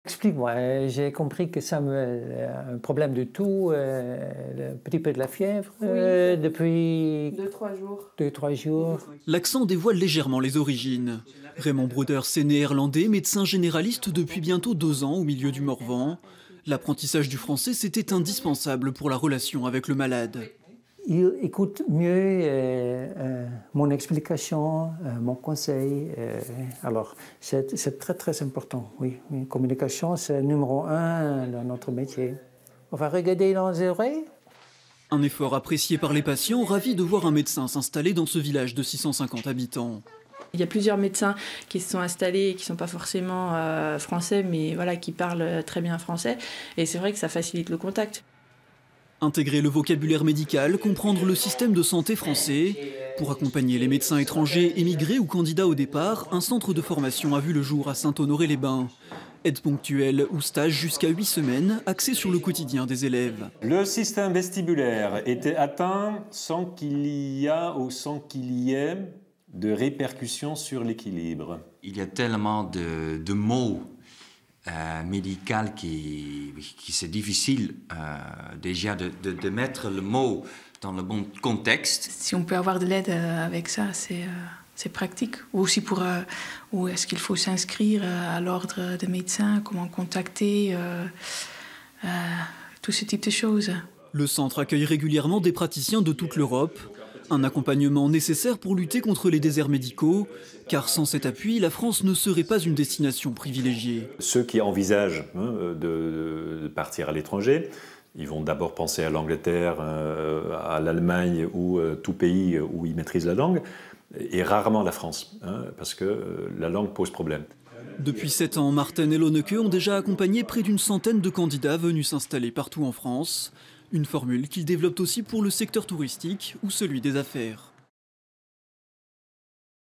Explique-moi, j'ai compris que ça me un problème de toux, un petit peu de la fièvre depuis 2-3 jours. 2-3 jours. L'accent dévoile légèrement les origines. Raymond Broeders est néerlandais, médecin généraliste depuis bientôt 2 ans au milieu du Morvan. L'apprentissage du français, c'était indispensable pour la relation avec le malade. Il écoute mieux mon explication, mon conseil. Alors, c'est très très important, oui. La communication, c'est numéro 1 dans notre métier. On va regarder dans les oreilles. Un effort apprécié par les patients, ravis de voir un médecin s'installer dans ce village de 650 habitants. Il y a plusieurs médecins qui se sont installés, qui ne sont pas forcément français, mais voilà, qui parlent très bien français. Et c'est vrai que ça facilite le contact. Intégrer le vocabulaire médical, comprendre le système de santé français. Pour accompagner les médecins étrangers, émigrés ou candidats au départ, un centre de formation a vu le jour à Saint-Honoré-les-Bains. Aide ponctuelle ou stage jusqu'à 8 semaines, axé sur le quotidien des élèves. Le système vestibulaire était atteint sans qu'il y ait de répercussions sur l'équilibre. Il y a tellement de mots médicaux qui c'est difficile déjà de mettre le mot dans le bon contexte. Si on peut avoir de l'aide avec ça, c'est pratique. Ou aussi pour où est-ce qu'il faut s'inscrire à l'ordre des médecins, comment contacter, tout ce type de choses. Le centre accueille régulièrement des praticiens de toute l'Europe. Un accompagnement nécessaire pour lutter contre les déserts médicaux, car sans cet appui, la France ne serait pas une destination privilégiée. Ceux qui envisagent de partir à l'étranger, ils vont d'abord penser à l'Angleterre, à l'Allemagne ou tout pays où ils maîtrisent la langue, et rarement la France, parce que la langue pose problème. Depuis 7 ans, Martin et Lonneke ont déjà accompagné près d'une centaine de candidats venus s'installer partout en France. Une formule qu'ils développent aussi pour le secteur touristique ou celui des affaires.